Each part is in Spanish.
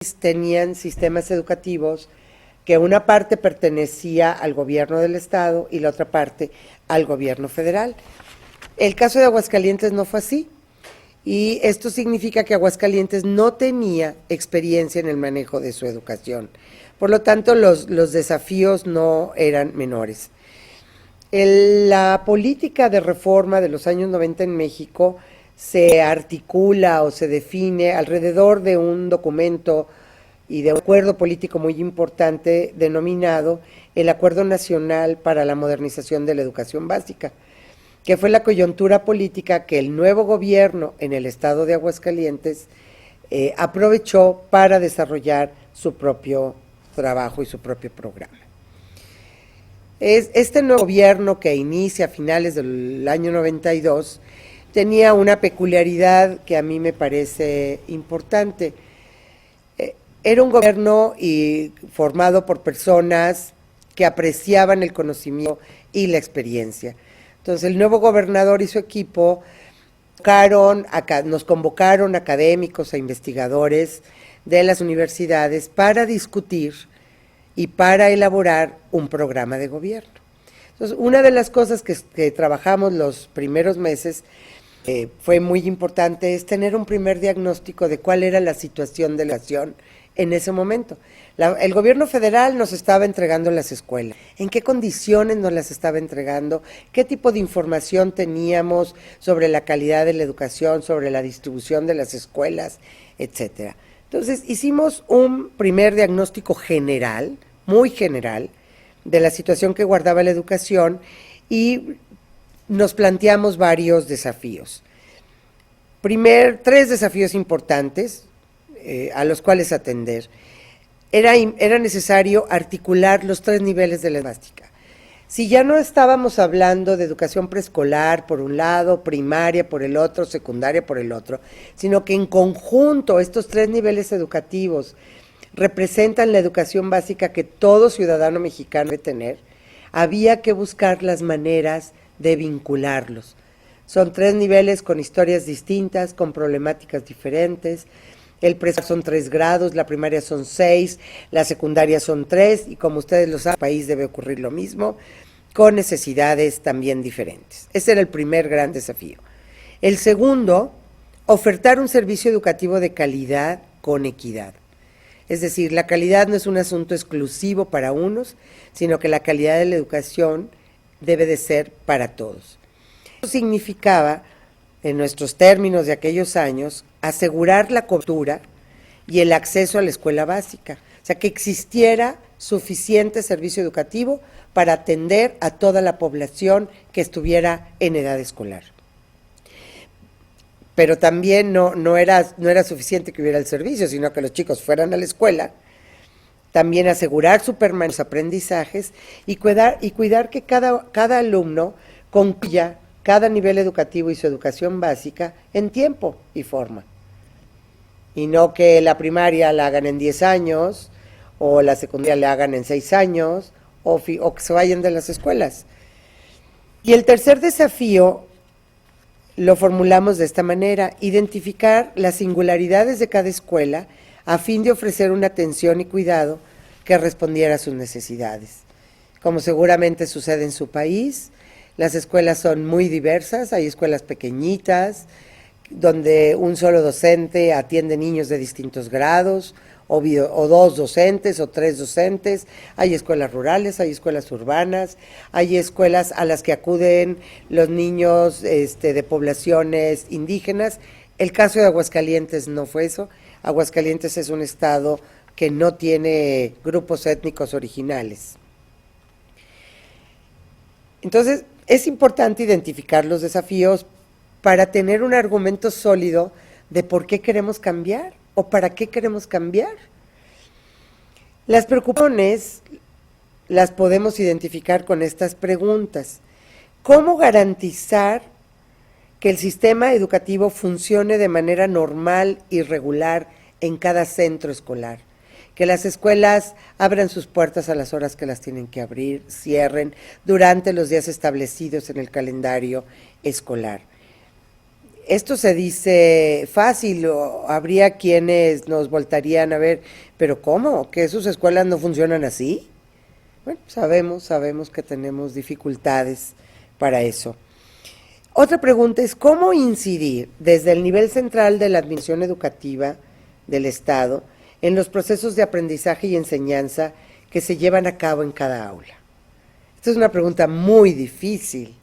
tenían sistemas educativos que una parte pertenecía al gobierno del estado y la otra parte al gobierno federal. El caso de Aguascalientes no fue así, y esto significa que Aguascalientes no tenía experiencia en el manejo de su educación. Por lo tanto, los desafíos no eran menores. La política de reforma de los años 90 en México se articula o se define alrededor de un documento y de un acuerdo político muy importante denominado el Acuerdo Nacional para la Modernización de la Educación Básica, que fue la coyuntura política que el nuevo gobierno en el estado de Aguascalientes aprovechó para desarrollar su propio trabajo y su propio programa. Este nuevo gobierno, que inicia a finales del año 92, tenía una peculiaridad que a mí me parece importante. Era un gobierno formado por personas que apreciaban el conocimiento y la experiencia. Entonces, el nuevo gobernador y su equipo nos convocaron académicos e investigadores de las universidades para discutir y para elaborar un programa de gobierno. Entonces, una de las cosas que trabajamos los primeros meses fue muy importante, es tener un primer diagnóstico de cuál era la situación de la educación en ese momento. El gobierno federal nos estaba entregando las escuelas, en qué condiciones nos las estaba entregando, qué tipo de información teníamos sobre la calidad de la educación, sobre la distribución de las escuelas, etcétera. Entonces, hicimos un primer diagnóstico general, muy general, de la situación que guardaba la educación, y nos planteamos varios desafíos. Tres desafíos importantes a los cuales atender. Era necesario articular los 3 niveles de la básica. Si ya no estábamos hablando de educación preescolar por un lado, primaria por el otro, secundaria por el otro, sino que en conjunto estos 3 niveles educativos representan la educación básica que todo ciudadano mexicano debe tener, había que buscar las maneras de vincularlos. Son 3 niveles con historias distintas, con problemáticas diferentes. El preescolar son 3 grados, la primaria son 6, la secundaria son 3, y como ustedes lo saben, en el país debe ocurrir lo mismo, con necesidades también diferentes. Ese era el primer gran desafío. El segundo, ofertar un servicio educativo de calidad con equidad. Es decir, la calidad no es un asunto exclusivo para unos, sino que la calidad de la educación debe de ser para todos. Eso significaba, en nuestros términos de aquellos años, asegurar la cobertura y el acceso a la escuela básica. O sea, que existiera suficiente servicio educativo para atender a toda la población que estuviera en edad escolar. Pero también no era suficiente que hubiera el servicio, sino que los chicos fueran a la escuela, también asegurar su permanencia en los aprendizajes y cuidar que cada alumno concluya cada nivel educativo y su educación básica en tiempo y forma. Y no que la primaria la hagan en 10 años, o la secundaria la hagan en 6 años, o que se vayan de las escuelas. Y el tercer desafío lo formulamos de esta manera: identificar las singularidades de cada escuela a fin de ofrecer una atención y cuidado que respondiera a sus necesidades. Como seguramente sucede en su país, las escuelas son muy diversas, hay escuelas pequeñitas, donde un solo docente atiende niños de distintos grados, o 2 docentes o 3 docentes, hay escuelas rurales, hay escuelas urbanas, hay escuelas a las que acuden los niños de poblaciones indígenas. El caso de Aguascalientes no fue eso. Aguascalientes es un estado que no tiene grupos étnicos originales. Entonces, es importante identificar los desafíos para tener un argumento sólido de por qué queremos cambiar o para qué queremos cambiar. Las preocupaciones las podemos identificar con estas preguntas. ¿Cómo garantizar que el sistema educativo funcione de manera normal y regular en cada centro escolar? Que las escuelas abran sus puertas a las horas que las tienen que abrir, cierren durante los días establecidos en el calendario escolar. Esto se dice fácil, o habría quienes nos voltarían a ver, pero ¿cómo? ¿Que sus escuelas no funcionan así? Bueno, sabemos que tenemos dificultades para eso. Otra pregunta es, ¿cómo incidir desde el nivel central de la administración educativa del Estado en los procesos de aprendizaje y enseñanza que se llevan a cabo en cada aula? Esta es una pregunta muy difícil.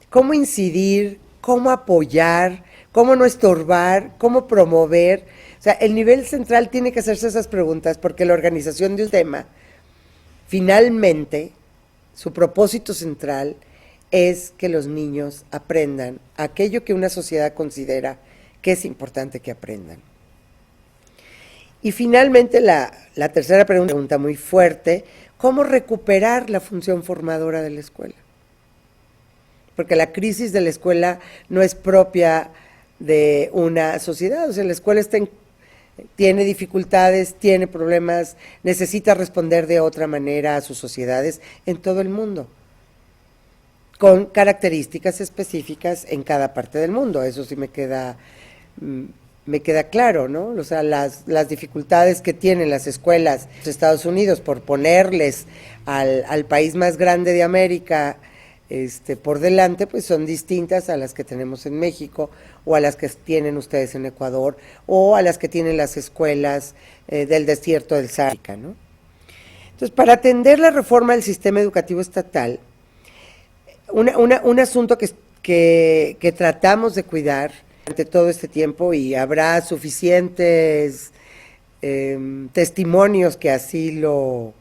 ¿Cómo incidir? ¿Cómo apoyar? ¿Cómo no estorbar? ¿Cómo promover? O sea, el nivel central tiene que hacerse esas preguntas porque la organización de un tema, finalmente, su propósito central es que los niños aprendan aquello que una sociedad considera que es importante que aprendan. Y finalmente la tercera pregunta muy fuerte, ¿cómo recuperar la función formadora de la escuela? Porque la crisis de la escuela no es propia de una sociedad, o sea, la escuela tiene dificultades, tiene problemas, necesita responder de otra manera a sus sociedades en todo el mundo, con características específicas en cada parte del mundo. Eso sí me queda claro, ¿no? O sea, las dificultades que tienen las escuelas de Estados Unidos por ponerles al país más grande de América por delante, pues son distintas a las que tenemos en México, o a las que tienen ustedes en Ecuador, o a las que tienen las escuelas del desierto del Sahara, ¿no? Entonces, para atender la reforma del sistema educativo estatal, un asunto que tratamos de cuidar durante todo este tiempo, y habrá suficientes testimonios que así lo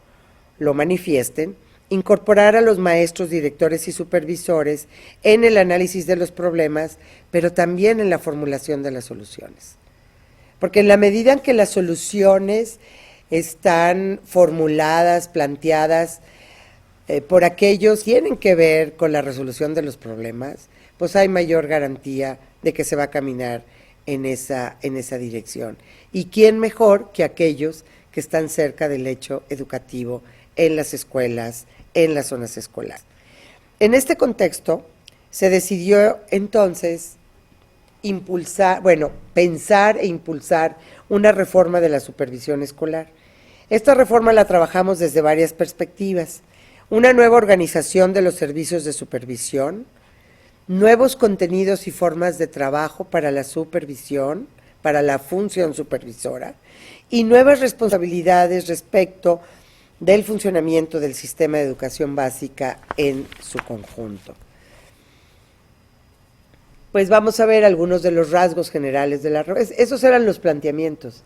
manifiesten, incorporar a los maestros, directores y supervisores en el análisis de los problemas, pero también en la formulación de las soluciones. Porque en la medida en que las soluciones están formuladas, planteadas por aquellos que tienen que ver con la resolución de los problemas, pues hay mayor garantía de que se va a caminar en esa dirección. ¿Y quién mejor que aquellos que están cerca del hecho educativo en las escuelas, en las zonas escolares? En este contexto, se decidió entonces pensar e impulsar una reforma de la supervisión escolar. Esta reforma la trabajamos desde varias perspectivas. Una nueva organización de los servicios de supervisión, nuevos contenidos y formas de trabajo para la supervisión, para la función supervisora, y nuevas responsabilidades respecto del funcionamiento del sistema de educación básica en su conjunto. Pues vamos a ver algunos de los rasgos generales de la reforma. Esos eran los planteamientos.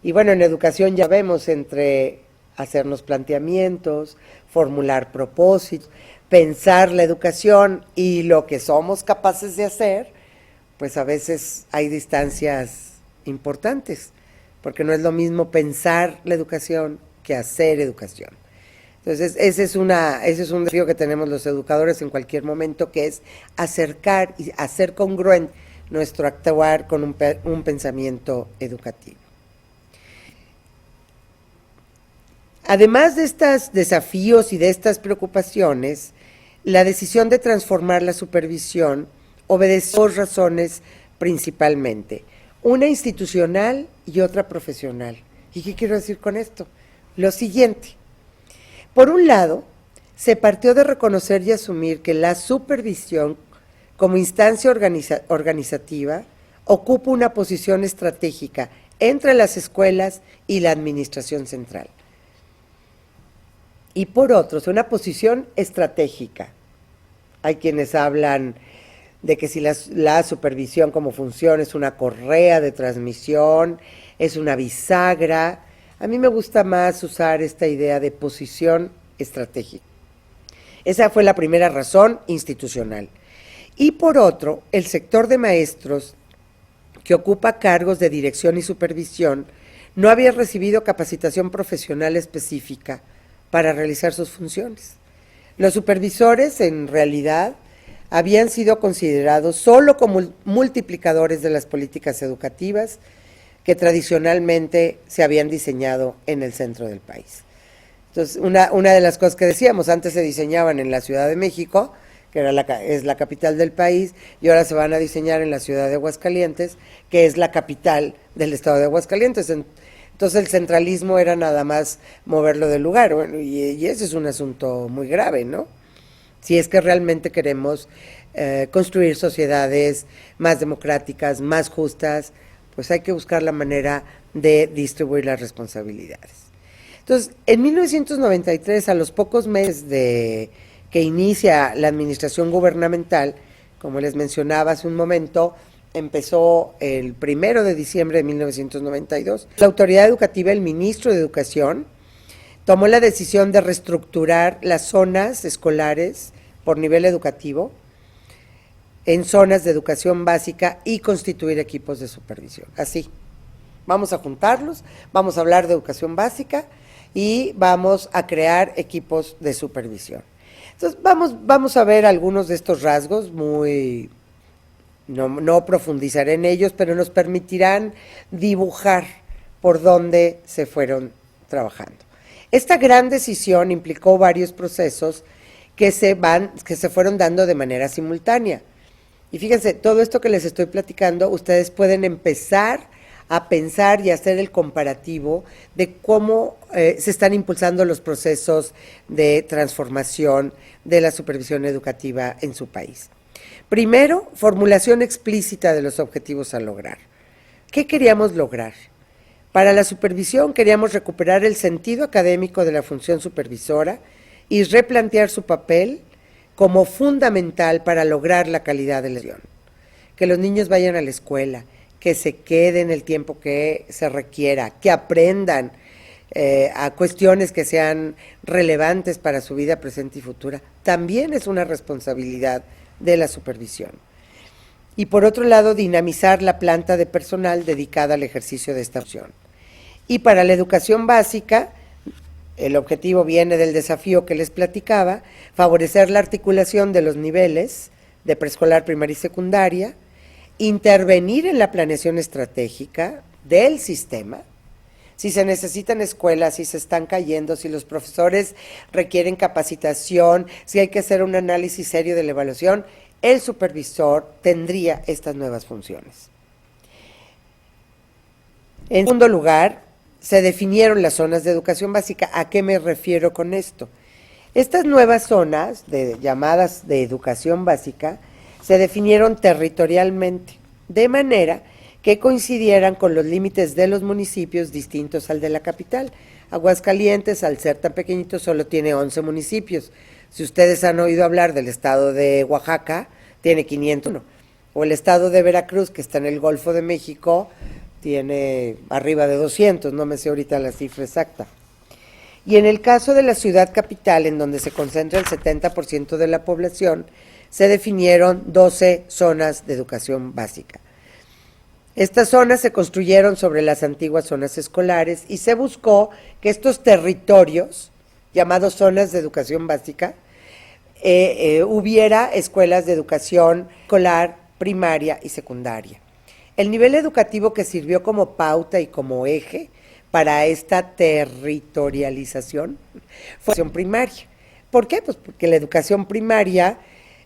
Y bueno, en educación ya vemos entre hacernos planteamientos, formular propósitos, pensar la educación y lo que somos capaces de hacer, pues a veces hay distancias importantes, porque no es lo mismo pensar la educación que hacer educación. Entonces, ese es un desafío que tenemos los educadores en cualquier momento, que es acercar y hacer congruente nuestro actuar con un pensamiento educativo. Además de estos desafíos y de estas preocupaciones, la decisión de transformar la supervisión obedeció dos razones principalmente, una institucional y otra profesional. ¿Y qué quiero decir con esto? Lo siguiente: por un lado, se partió de reconocer y asumir que la supervisión como instancia organizativa ocupa una posición estratégica entre las escuelas y la administración central. Y por otro, es una posición estratégica. Hay quienes hablan de que si la supervisión como función es una correa de transmisión, es una bisagra. A mí me gusta más usar esta idea de posición estratégica. Esa fue la primera razón institucional. Y por otro, el sector de maestros que ocupa cargos de dirección y supervisión no había recibido capacitación profesional específica para realizar sus funciones. Los supervisores, en realidad, habían sido considerados solo como multiplicadores de las políticas educativas que tradicionalmente se habían diseñado en el centro del país. Entonces, una de las cosas que decíamos, antes se diseñaban en la Ciudad de México, que era es la capital del país, y ahora se van a diseñar en la ciudad de Aguascalientes, que es la capital del estado de Aguascalientes. Entonces el centralismo era nada más moverlo del lugar, bueno, y ese es un asunto muy grave, ¿no? Si es que realmente queremos construir sociedades más democráticas, más justas, pues hay que buscar la manera de distribuir las responsabilidades. Entonces, en 1993, a los pocos meses de que inicia la administración gubernamental, como les mencionaba hace un momento, empezó el 1 de diciembre de 1992. La autoridad educativa, el ministro de Educación, tomó la decisión de reestructurar las zonas escolares por nivel educativo en zonas de educación básica y constituir equipos de supervisión. Así, vamos a juntarlos, vamos a hablar de educación básica y vamos a crear equipos de supervisión. Entonces, vamos a ver algunos de estos rasgos, no profundizaré en ellos, pero nos permitirán dibujar por dónde se fueron trabajando. Esta gran decisión implicó varios procesos que se fueron dando de manera simultánea. Y fíjense, todo esto que les estoy platicando, ustedes pueden empezar a pensar y hacer el comparativo de cómo se están impulsando los procesos de transformación de la supervisión educativa en su país. Primero, formulación explícita de los objetivos a lograr. ¿Qué queríamos lograr? Para la supervisión queríamos recuperar el sentido académico de la función supervisora y replantear su papel como fundamental para lograr la calidad de la educación. Que los niños vayan a la escuela, que se queden el tiempo que se requiera, que aprendan a cuestiones que sean relevantes para su vida presente y futura, también es una responsabilidad de la supervisión. Y por otro lado, dinamizar la planta de personal dedicada al ejercicio de esta función. Y para la educación básica, el objetivo viene del desafío que les platicaba, favorecer la articulación de los niveles de preescolar, primaria y secundaria, intervenir en la planeación estratégica del sistema. Si se necesitan escuelas, si se están cayendo, si los profesores requieren capacitación, si hay que hacer un análisis serio de la evaluación, el supervisor tendría estas nuevas funciones. En segundo lugar, se definieron las zonas de educación básica. ¿A qué me refiero con esto? Estas nuevas zonas, llamadas de educación básica, se definieron territorialmente, de manera que coincidieran con los límites de los municipios distintos al de la capital. Aguascalientes, al ser tan pequeñito, solo tiene 11 municipios. Si ustedes han oído hablar del estado de Oaxaca, tiene 501. O el estado de Veracruz, que está en el Golfo de México, tiene arriba de 200, no me sé ahorita la cifra exacta. Y en el caso de la ciudad capital, en donde se concentra el 70% de la población, se definieron 12 zonas de educación básica. Estas zonas se construyeron sobre las antiguas zonas escolares y se buscó que estos territorios, llamados zonas de educación básica, hubiera escuelas de educación escolar, primaria y secundaria. El nivel educativo que sirvió como pauta y como eje para esta territorialización fue la educación primaria. ¿Por qué? Pues porque la educación primaria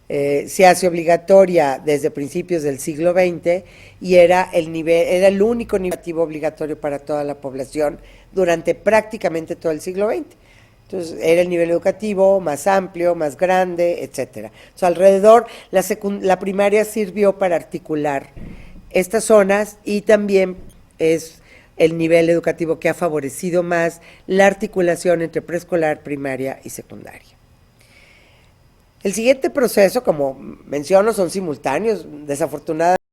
se hace obligatoria desde principios del siglo XX y era el único nivel educativo obligatorio para toda la población durante prácticamente todo el siglo XX. Entonces, era el nivel educativo más amplio, más grande, etcétera. Entonces, alrededor, la primaria sirvió para articular estas zonas y también es el nivel educativo que ha favorecido más la articulación entre preescolar, primaria y secundaria. El siguiente proceso, como menciono, son simultáneos, desafortunadamente.